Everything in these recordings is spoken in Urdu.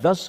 10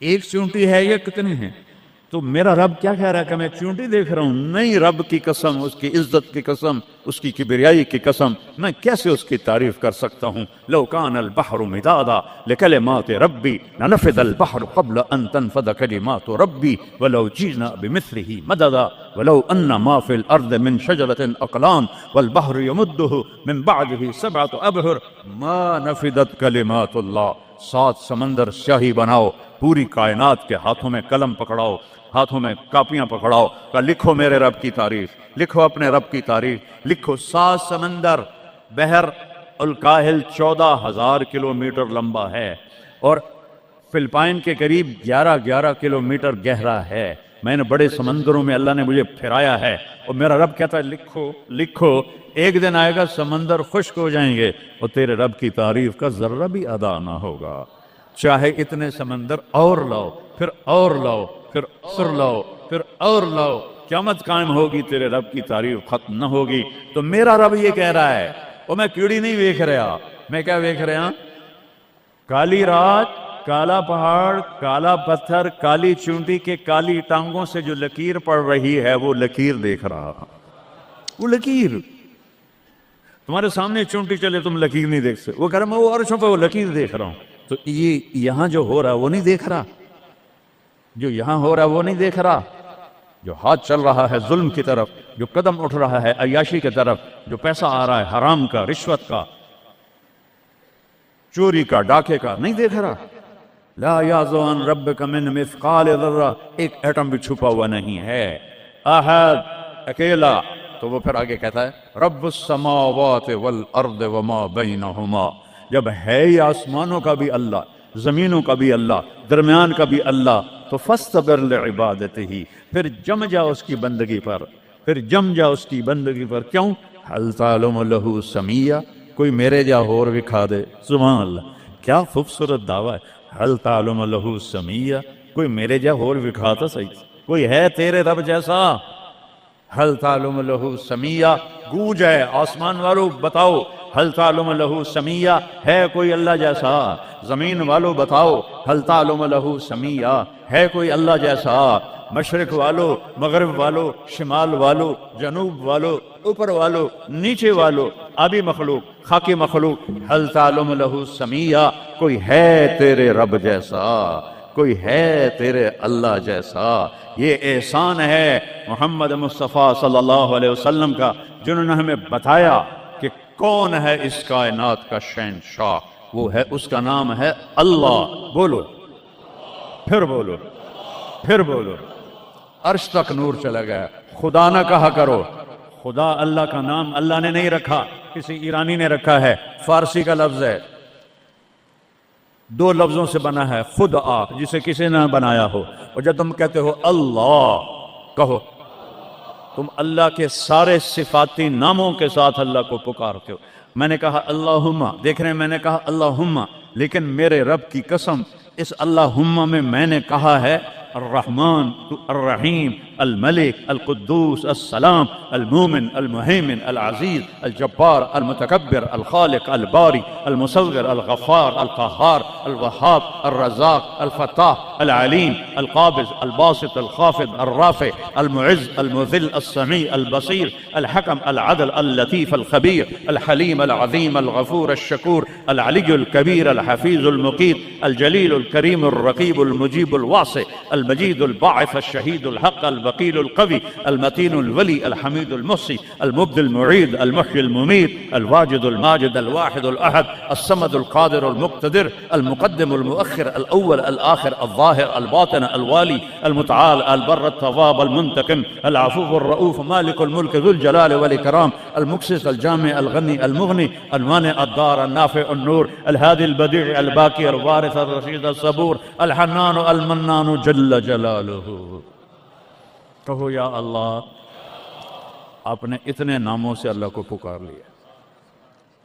ایک چونٹی ہے یا کتنی ہیں؟ تو میرا رب کیا کہہ رہا ہے کہ میں چونٹی دیکھ رہا ہوں؟ نہیں، رب کی قسم، اس کی عزت کی قسم، اس کی کبریائی کی قسم، میں کیسے اس کی تعریف کر سکتا ہوں؟ لو کان البحر مدادا لکلمات ربی لنفد البحر قبل ان تنفد کلمات ربی ولو جئنا بمثله مددا ولو ان ما في الارض من شجرة اقلام والبحر يمده من بعده 7 ابحر ما نفدت کلمات اللہ۔ 7 سمندر سیاہی بناؤ، پوری کائنات کے ہاتھوں میں قلم پکڑاؤ، ہاتھوں میں کاپیاں پکڑاؤ، کہ لکھو میرے رب کی تعریف، لکھو اپنے رب کی تعریف، لکھو۔ 7 سمندر، بحر الکاہل 14,000 کلومیٹر لمبا ہے اور فلپائن کے قریب 11 کلومیٹر گہرا ہے۔ میں نے بڑے سمندروں میں اللہ نے مجھے پھرایا ہے، اور میرا رب کہتا ہے لکھو لکھو۔ ایک دن آئے گا سمندر خشک ہو جائیں گے اور تیرے رب کی تعریف کا ذرہ بھی ادا نہ ہوگا، چاہے اتنے سمندر اور لاؤ، پھر اور لاؤ، پھر اور لاؤ، پھر اور لاؤ، قیامت قائم ہوگی، تیرے رب کی تعریف ختم نہ ہوگی۔ تو میرا رب یہ کہہ رہا ہے، اور میں کیڑی نہیں دیکھ رہا، میں کیا دیکھ رہا؟ کالی رات، کالا پہاڑ، کالا پتھر، کالی چونٹی کے کالی ٹانگوں سے جو لکیر پڑ رہی ہے، وہ لکیر دیکھ رہا۔ وہ لکیر تمہارے سامنے چونٹی چلے، تم لکیر نہیں دیکھ سکتے۔ وہ کہہ رہا میں وہ عرشوں پہ وہ لکیر دیکھ رہا ہوں۔ تو یہ یہاں جو ہو رہا ہے وہ نہیں دیکھ رہا، جو یہاں ہو رہا ہے وہ نہیں دیکھ رہا، جو ہاتھ چل رہا ہے ظلم کی طرف، جو قدم اٹھ رہا ہے عیاشی کی طرف، جو پیسہ آ رہا ہے حرام کا، رشوت کا، چوری کا، ڈاکے کا، نہیں دیکھ رہا۔ لا یعزو عن ربک من مثقال ذرہ، ایک ایٹم بھی چھپا ہوا نہیں ہے۔ احد، اکیلا۔ تو وہ پھر آگے کہتا ہے رب السماوات والارض وما بینہما، جب ہے یہ آسمانوں کا بھی اللہ، زمینوں کا بھی اللہ، درمیان کا بھی اللہ، تو فاصطبر لعبادتہ، پھر جم جا اس کی بندگی پر، پھر جم جا اس کی بندگی پر۔ کیوں؟ هل تعلم له سمیہ، کوئی میرے جا اور دکھا دے۔ سبحان اللہ، کیا خوبصورت دعویٰ ہے۔ هل تعلم له سمیہ، کوئی میرے جا اور دکھا تو صحیح، کوئی ہے تیرے رب جیسا؟ هل تعلم له سمیہ، گونج ہے آسمان والو بتاؤ، هل تعلم له سمیہ، ہے کوئی اللہ جیسا؟ زمین والو بتاؤ، هل تعلم له سمیہ، ہے کوئی اللہ جیسا؟ مشرق والو، مغرب والو، شمال والو، جنوب والو، اوپر والو، نیچے والو، آبی مخلوق، خاکی مخلوق، هل تعلم له سمیہ، کوئی ہے تیرے رب جیسا، کوئی ہے تیرے اللہ جیسا؟ یہ احسان ہے محمد مصطفیٰ صلی اللہ علیہ وسلم کا، جنہوں نے ہمیں بتایا کہ کون ہے اس کائنات کا شہنشاہ۔ وہ ہے، اس کا نام ہے اللہ۔ بولو، پھر بولو، پھر بولو۔ عرش تک نور چلا گیا۔ خدا نہ کہا کرو، خدا اللہ کا نام اللہ نے نہیں رکھا، کسی ایرانی نے رکھا ہے، فارسی کا لفظ ہے، 2 لفظوں سے بنا ہے، خدا جسے کسی نے بنایا ہو، اور جب تم کہتے ہو اللہ، کہو تم اللہ کے سارے صفاتی ناموں کے ساتھ اللہ کو پکارتے ہو۔ میں نے کہا اللہم، دیکھ رہے ہیں میں نے کہا اللہم، لیکن میرے رب کی قسم اس اللہم میں نے کہا ہے الرحمن، الرحیم، الملک، القدوس، السلام، المومن، المہیمن، العزیز، الجبار، المتکبر، الخالق، الباری، المصور، الغفار، القہار، الوہاب، الرزاق، الفتاح، العلیم، القابض، الباسط، الخافض، الرافع، المعز، المذل، السمیع، البصیر، الحکم، العدل، اللطیف، الخبیر، الحلیم، العظیم، الغفور، الشکور، العلی الکبیر، الحفیظ، المقیت، الجلیل، الکریم، الرقیب، المجیب، الواسع، المجید، الباعث، الشہید، الحق، الوکیل، القوی، المتین، الولی، الحمید، المحصی، المبدی، المعید، المحیی، الممید، الواجد، الماجد، الواحد، الاحد، الصمد، القادر، المقتدر، المقدم، المؤخر، الاول، الاخر، الظاہر، الباطن، الوالی، المتعال، البر، التواب، المنتقم، العفو، الرؤوف، مالک الملک، ذو الجلال والاکرام، المقسط، الجامع، الغنی، المغنی، المانع، الدار، النافع، النور، الهادي، البديع، الباقي، الوارث، الرشید، الصبور، الحنان، المنان، جل جلالہ۔ کہو یا اللہ، آپ نے اتنے ناموں سے اللہ کو پکار لیا۔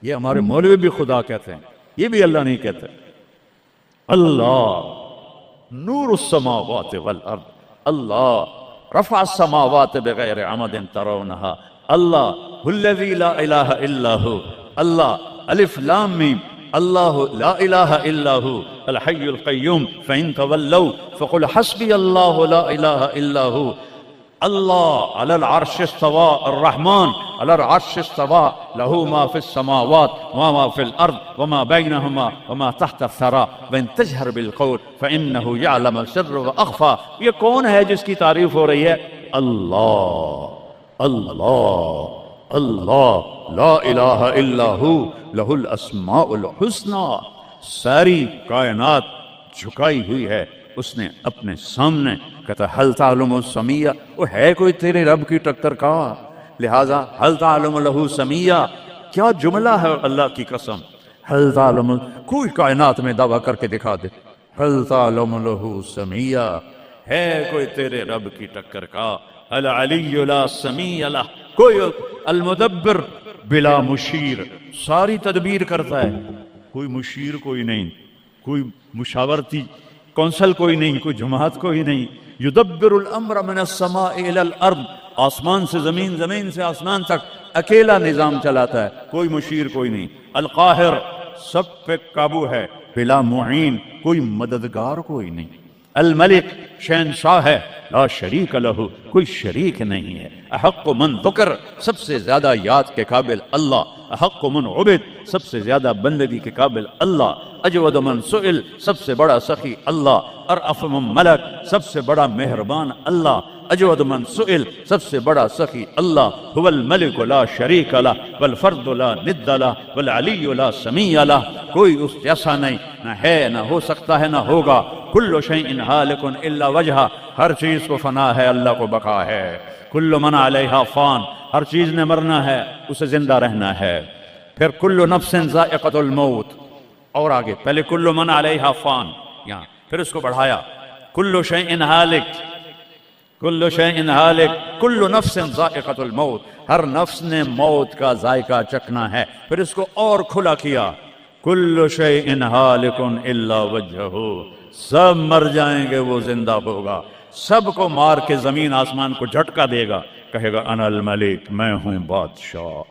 یہ ہمارے مولوی بھی خدا کہتے ہیں، یہ بھی اللہ نہیں کہتے۔ اللہ نور السماوات والارض، اللہ رفع السماوات بغیر عمد ترونها، اللہ الذی لا الہ الا ہو، اللہ الف لام میم اللہ لا الہ الا هو الحی القیوم فإن تولوا فقل حسبی اللہ لا الہ الا هو اللہ علی العرش استوى الرحمن علی العرش استوى له ما في السماوات وما في الارض وما بينهما وما تحت الثرى وان تجهر بالقول فانه يعلم السر واخفى. یہ کون ہے جس کی تعریف ہو رہی ہے؟ اللہ اللہ اللہ لا الہ الا هو له الاسماء الحسنى. ساری کائنات جھکائی ہوئی ہے اس نے اپنے سامنے. کہتا حل تعلم سمیہ، وہ ہے کوئی تیرے رب کی ٹکر کا؟ لہذا حل تعلم لہ سمیہ کیا جملہ ہے اللہ کی قسم. حل تعلم، کوئی کائنات میں دعویٰ کر کے دکھا دے حل تعلم لہ سمیہ، ہے کوئی تیرے رب کی ٹکر کا؟ العلی لا سمیہ لہ، کوئی المدبر بلا مشیر، ساری تدبیر کرتا ہے، کوئی مشیر کوئی نہیں، کوئی مشاورتی کونسل کوئی نہیں، کوئی جماعت کوئی نہیں. یدبر الامر من السماء الى الارض، آسمان سے زمین، زمین سے آسمان تک اکیلا نظام چلاتا ہے، کوئی مشیر کوئی نہیں. القاہر، سب پہ قابو ہے، بلا معین، کوئی مددگار کوئی نہیں. الملک، شہنشاہ ہے، لا شریک لہ، کوئی شریک نہیں ہے. احق من ذکر، سب سے زیادہ یاد کے قابل اللہ. احق من عبد، سب سے زیادہ بندگی کے قابل اللہ. اجود من سئل، سب سے بڑا سخی اللہ. ارأف من ملک، سب سے بڑا مہربان اللہ. اجود من سئل، سب سے بڑا سخی اللہ. هو الملک لا شریک لہ والفرد لا ند لہ والعلی لا سمیع لہ، کوئی اس جیسا نہیں، نہ ہے نہ ہو سکتا ہے نہ ہوگا. کل شیء ہالک الا وجہہ، ہر چیز کو فنا ہے، اللہ کو بقا ہے. کل من علیہا فان، ہر چیز نے مرنا ہے، اسے زندہ رہنا ہے. پھر کل نفس ذائقۃ الموت، اور آگے پہلے کل من علیہا فان یہاں، پھر اس کو بڑھایا کل شیء ہالک، کل شیء ہالک، کل نفس ذائقۃ الموت، ہر نفس نے موت کا ذائقہ چکھنا ہے. پھر اس کو اور کھلا کیا کل شیء ہالک الا وجہہ، سب مر جائیں گے وہ زندہ ہوگا. سب کو مار کے زمین آسمان کو جھٹکا دے گا، کہے گا انا الملک، میں ہوں بادشاہ.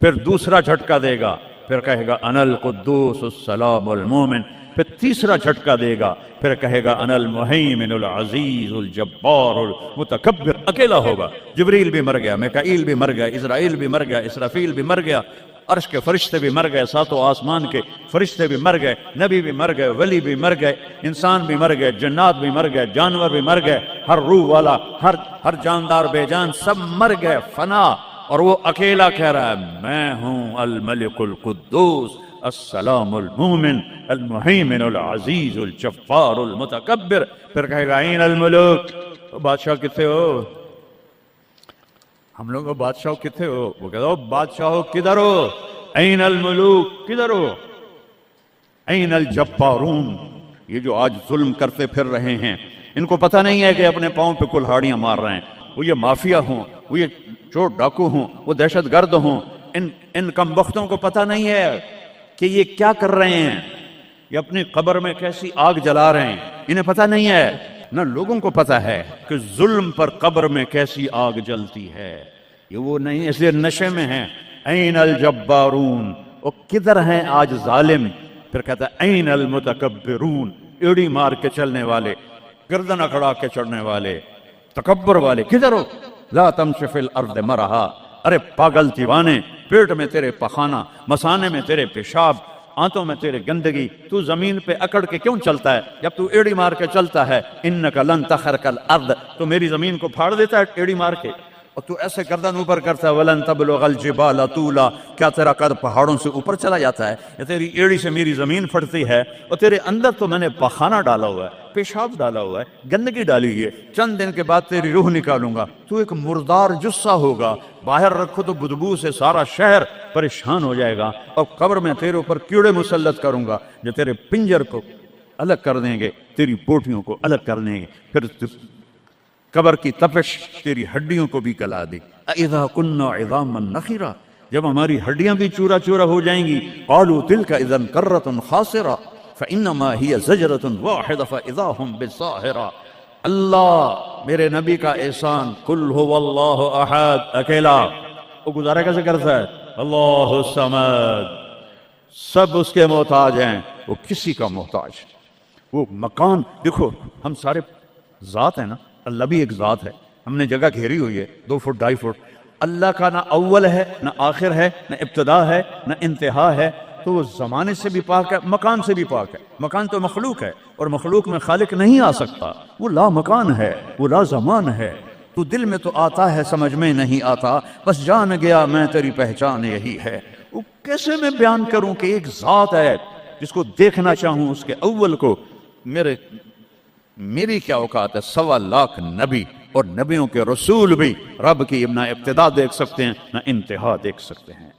پھر دوسرا جھٹکا دے گا، پھر کہے گا انا القدوس السلام المومن. پھر تیسرا جھٹکا دے گا، پھر کہے گا انا المہیمن العزیز الجبار المتکبر. اکیلا ہوگا. جبریل بھی مر گیا، میکائیل بھی مر گیا، اسرائیل بھی مر گیا، اسرافیل بھی مر گیا، عرش کے فرشتے بھی مر گئے، ساتوں آسمان کے فرشتے بھی مر گئے، نبی بھی مر گئے، ولی بھی مر گئے، انسان بھی مر گئے، جنات بھی مر گئے، جانور بھی مر گئے، ہر روح والا، ہر جاندار بے جان سب مر گئے، فنا. اور وہ اکیلا کہہ رہا ہے میں ہوں الملک القدوس السلام المومن المہیمن العزیز الجبار المتکبر. پھر کہے گا این الملوک، بادشاہ کتنے ہو؟ ہم لوگ بادشاہ کتنے ہو؟ وہ کہتا ہو بادشاہ کدھر ہو؟ این الملوک، کدھر ہو؟ این الجبارون، یہ جو آج ظلم کرتے پھر رہے ہیں، ان کو پتہ نہیں ہے کہ اپنے پاؤں پہ کلہاڑیاں مار رہے ہیں. وہ یہ مافیا ہوں، وہ یہ چور ڈاکو ہوں، وہ دہشت گرد ہوں، ان کمبختوں کو پتہ نہیں ہے کہ یہ کیا کر رہے ہیں. یہ اپنی قبر میں کیسی آگ جلا رہے ہیں، انہیں پتہ نہیں ہے. نہ لوگوں کو پتہ ہے کہ ظلم پر قبر میں کیسی آگ جلتی ہے. یہ وہ نہیں، اس لیے نشے میں ہیں. این الجبارون، وہ کدھر ہیں آج ظالم؟ پھر کہتا ہے این المتکبرون، ایڑی مار کے چلنے والے، گردن اکڑا کے چڑھنے والے، تکبر والے کدھر ہو؟ لا تمشی فی الارض مرحا، ارے پاگل دیوانے، پیٹ میں تیرے پخانہ، مسانے میں تیرے پیشاب، آنتوں میں تیرے گندگی، تو زمین پہ اکڑ کے کیوں چلتا ہے جب تو ایڑی مار کے چلتا ہے؟ انک لن تخرق الارض، تو میری زمین کو پھاڑ دیتا ہے ایڑی مار کے، اور تو ایسے گردن اوپر کرتا ہے. ولن تبلغ الجبال طولا، کیا تیرا قد پہاڑوں سے اوپر چلا جاتا ہے؟ یا تیری ایڑی سے میری زمین پھٹتی ہے؟ اور تیرے اندر تو میں نے پخانہ ڈالا ہوا ہے، پیشاب ڈالا ہوا ہے، گندگی ڈالی ہوئی ہے. چند دن کے بعد تیری روح نکالوں گا، تو ایک مردار جثہ ہوگا. باہر رکھو تو بدبو سے سارا شہر پریشان ہو جائے گا، اور قبر میں تیرے اوپر کیڑے مسلط کروں گا جو تیرے پنجر کو الگ کر دیں گے، تیری بوٹیوں کو الگ کر دیں گے. پھر قبر کی تپش تیری ہڈیوں کو بھی گلا دے. اذا كنا عظاما نخرا، جب ہماری ہڈیاں بھی چورا چورا ہو جائیں گی. قالوا تلك اذا كرة خاسرة فانما هي زجرة واحدة فاذا هم بالساهرة. اللہ میرے نبی کا احسان، قل هو اللہ احد، اکیلا. وہ گزارا کیسے کرتا ہے؟ اللہ الصمد، سب اس کے محتاج ہیں، وہ کسی کا محتاج۔ وہ مکان دیکھو، ہم سارے ذات ہیں نا، اللہ بھی ایک ذات ہے، ہم نے جگہ گھیری ہوئی ہے 2 فٹ 2.5 فٹ۔ اللہ کا نہ اول ہے نہ آخر ہے نہ ابتدا ہے نہ انتہا ہے، تو وہ زمانے سے بھی پاک ہے، مکان سے بھی پاک ہے۔ مکان تو مخلوق ہے، اور مخلوق میں خالق نہیں آ سکتا، وہ لا مکان ہے، وہ لا زمان ہے۔ تو دل میں تو آتا ہے، سمجھ میں نہیں آتا، بس جان گیا میں تیری پہچان یہی ہے۔ وہ کیسے میں بیان کروں کہ ایک ذات ہے جس کو دیکھنا چاہوں اس کے اول کو، میری کیا اوقات ہے؟ 1.25 لاکھ نبی اور نبیوں کے رسول بھی رب کی نہ ابتدا دیکھ سکتے ہیں نہ انتہا دیکھ سکتے ہیں۔